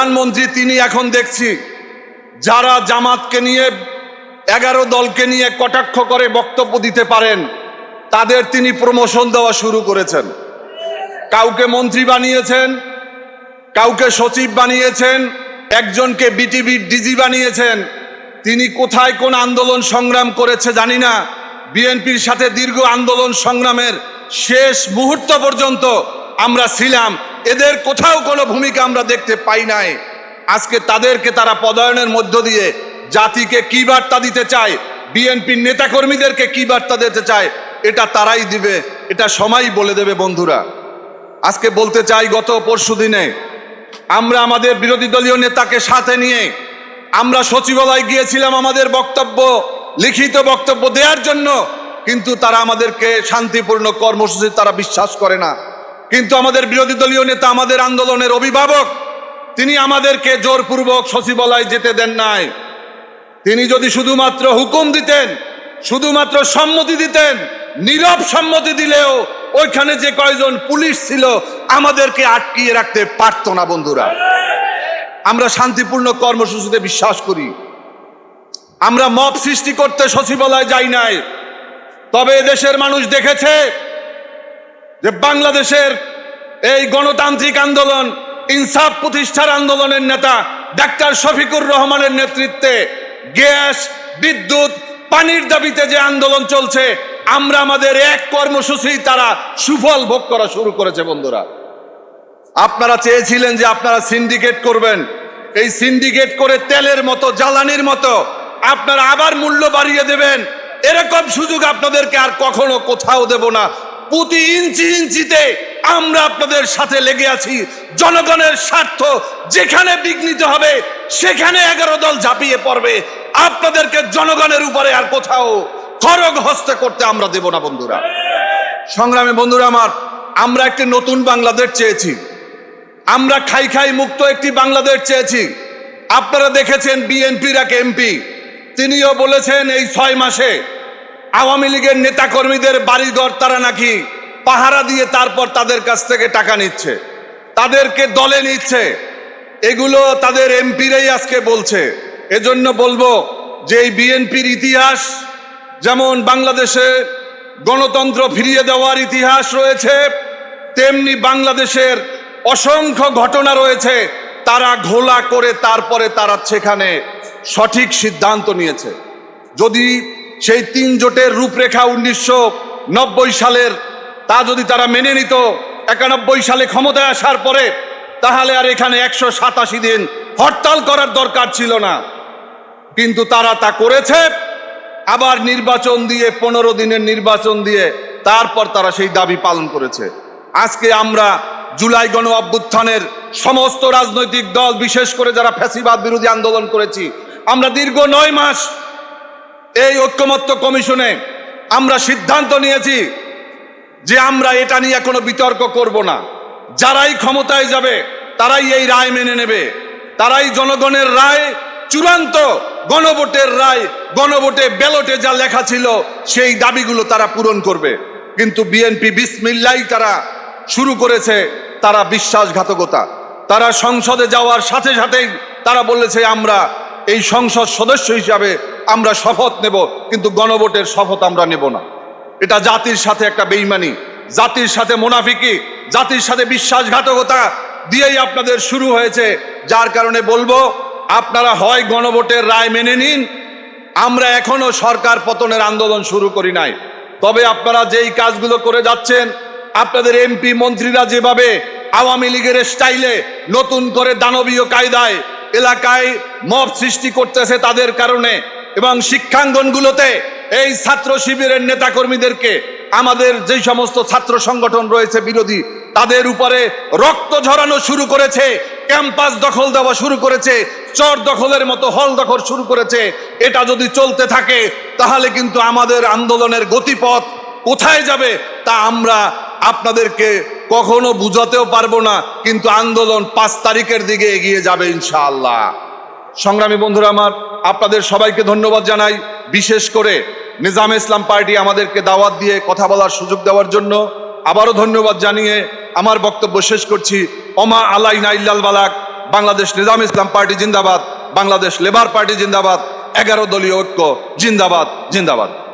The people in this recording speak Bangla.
প্রধানমন্ত্রী তিনি এখন দেখছি যারা জামাতকে নিয়ে 11 দলকে নিয়ে কটাক্ষ করে বক্তব্য দিতে পারেন তাদের তিনি প্রমোশন দেওয়া শুরু করেছেন। কাউকে মন্ত্রী বানিয়েছেন, কাউকে সচিব বানিয়েছেন, একজনকে বিটিভির ডিজি বানিয়েছেন। তিনি কোথায় কোন আন্দোলন সংগ্রাম করেছে জানি না। বিএনপির সাথে দীর্ঘ আন্দোলন সংগ্রামের শেষ মুহূর্ত পর্যন্ত আমরা ছিলাম, এদের কোথাও কোনো ভূমিকা আমরা দেখতে পাই নাই। আজকে তাদেরকে তারা পদায়নের মধ্য দিয়ে জাতিকে কি বার্তা দিতে চায়, বিএনপির নেতাকর্মীদেরকে কি বার্তা দিতে চায়, এটা তারাই দিবে, এটা সময় বলে দেবে। বন্ধুরা, আজকে বলতে চাই, গত পরশুদিনে আমরা আমাদের বিরোধী দলীয় নেতাকে সাথে নিয়ে আমরা সচিবালয় গিয়েছিলাম আমাদের বক্তব্য, লিখিত বক্তব্য দেওয়ার জন্য, কিন্তু তারা আমাদেরকে শান্তিপূর্ণ কর্মসূচি তারা বিশ্বাস করে না। কিন্তু আমাদের বিরোধী দলীয় নেতা, আমাদের আন্দোলনের অভিভাবক, তিনি আমাদেরকে জোরপূর্বক সচিবালয় যেতে দেন নাই। তিনি যদি শুধুমাত্র হুকুম দিতেন, শুধুমাত্র সম্মতি দিতেন, নীরব সম্মতি দিলেও ওইখানে যে কয়জন পুলিশ ছিল আমাদেরকে আটকিয়ে রাখতে পারতো না। বন্ধুরা, আমরা শান্তিপূর্ণ কর্মসূচিতে বিশ্বাস করি। আমরা মব সৃষ্টি করতে সচিবালয় যাই নাই। তবে দেশের মানুষ দেখেছে যে বাংলাদেশের এই গণতান্ত্রিক আন্দোলন, ইনসাফ প্রতিষ্ঠার আন্দোলনের নেতা ডাক্তার শফিকুর রহমানের নেতৃত্বে গ্যাস, বিদ্যুৎ, পানির দাবিতে যে আন্দোলন চলছে, আমরা আমাদের এক কর্মসূচি তারা সুফল ভোগ করা শুরু করেছে। বন্ধুরা, আপনারা চেয়েছিলেন যে আপনারা সিন্ডিকেট করবেন, এই সিন্ডিকেট করে তেলের মতো, জ্বালানির মতো আপনারা আবার মূল্য বাড়িয়ে দেবেন। এরকম সুযোগ আপনাদেরকে আর কখনো কোথাও দেব না। প্রতি ইঞ্চি ইঞ্চিতে আমরা আপনাদের সাথে লেগে আছি। জনগণের স্বার্থ যেখানে বিঘ্নিত হবে সেখানে 11 দল ঝাঁপিয়ে পড়বে। আপনাদেরকে জনগণের উপরে আর কোথাও খড়গ হস্তে করতে আমরা দেব না। বন্ধুরা, সংগ্রামী বন্ধুরা আমার, আমরা একটি নতুন বাংলাদেশ চেয়েছি। আমরা খাই খাই মুক্ত একটি বাংলাদেশ চেয়েছি। আপনারা দেখেছেন বিএনপির এক এমপি, তিনিও বলেছেন এই 6 মাসে আওয়ামী লীগের নেতাকর্মীদের বাড়িঘর তারা নাকি পাহারা দিয়ে তারপর তাদের কাছ থেকে টাকা নিচ্ছে, তাদেরকে দলে নিচ্ছে। এগুলো তাদের এমপিরাই আজকে বলছে। এজন্য বলবো যে এই বিএনপির ইতিহাস, যেমন বাংলাদেশে গণতন্ত্র ফিরিয়ে দেওয়ার ইতিহাস রয়েছে, তেমনি বাংলাদেশের অসংখ্য ঘটনা রয়েছে। তারা ঘোলা করে তারপরে তারা সেখানে সঠিক সিদ্ধান্ত নিয়েছে। যদি সেই 3 জোটের রূপরেখা 1990 সালের তা যদি তারা মেনে নিত 91 সালে ক্ষমতায় আসার পরে, তাহলে আর এখানে 187 দিন হরতাল করার দরকার ছিল না। কিন্তু তারা তা করেছে, আবার নির্বাচন দিয়ে 15 দিনের নির্বাচন দিয়ে তারপর তারা সেই দাবি পালন করেছে। আজকে আমরা জুলাই গণ অভ্যুত্থানের সমস্ত রাজনৈতিক দল, বিশেষ করে যারা ফ্যাসিবাদ বিরোধী আন্দোলন করেছি, আমরা দীর্ঘ 9 মাস এই ঐক্যমত্য কমিশনে আমরা সিদ্ধান্ত নিয়েছি যে আমরা এটা নিয়ে কোনো বিতর্ক করব না। যারাই ক্ষমতায় যাবে তারাই এই রায় মেনে নেবে, তারাই জনগণের রায় চূড়ান্ত, গণভোটের রায়, গণভোটে ব্যালটে যা লেখা ছিল সেই দাবিগুলো তারা পূরণ করবে। কিন্তু বিএনপি বিসমিল্লাহ তারা শুরু করেছে তারা বিশ্বাসঘাতকতা। তারা সংসদে যাওয়ার সাথে সাথেই তারা বলেছে আমরা এই সংসদ সদস্য হিসাবে আমরা শপথ নেব, কিন্তু গণভোটের শপথ আমরা নেব না। এটা জাতির সাথে একটা বেঈমানি, জাতির সাথে মুনাফিকি, জাতির সাথে বিশ্বাসঘাতকতা দিয়েই আপনাদের শুরু হয়েছে। যার কারণে বলবো, আপনারা হয় গণভোটের রায় মেনে নিন। আমরা এখনো সরকার পতনের আন্দোলন শুরু করি নাই। তবে আপনারা যেই কাজগুলো করে যাচ্ছেন, আপনাদের এমপি মন্ত্রীরা যেভাবে আওয়ামী লীগের স্টাইলে নতুন করে দানবীয় কায়দায় এলাকায় মব সৃষ্টি করতেছে তাদের কারণে, এবং শিক্ষাঙ্গনগুলোতে এই ছাত্র শিবিরের নেতাকর্মীদেরকে, আমাদের যেই সমস্ত ছাত্র সংগঠন রয়েছে বিরোধী, তাদের উপরে রক্ত ঝরানো শুরু করেছে, ক্যাম্পাস দখল দেওয়া শুরু করেছে, চর দখলের মতো হল দখল শুরু করেছে। এটা যদি চলতে থাকে তাহলে কিন্তু আমাদের আন্দোলনের গতিপথ কোথায় যাবে তা আমরা আপনাদেরকে কখনো বুঝাতেও পারবো না। কিন্তু আন্দোলন 5 তারিখের দিকে এগিয়ে যাবে ইনশাআল্লাহ। সংগ্রামী বন্ধুরা আমার, আপনাদের সবাইকে ধন্যবাদ জানাই। বিশেষ করে নিজামে ইসলাম পার্টি আমাদেরকে দাওয়াত দিয়ে কথা বলার সুযোগ দেওয়ার জন্য আবারও ধন্যবাদ জানিয়ে আমার বক্তব্য শেষ করছি। ওমা আলাইনা ইল্লাল বালাগ। বাংলাদেশ নিজাম ইসলাম পার্টি জিন্দাবাদ, বাংলাদেশ লেবার পার্টি জিন্দাবাদ, 11 দলীয় ঐক্য জিন্দাবাদ জিন্দাবাদ।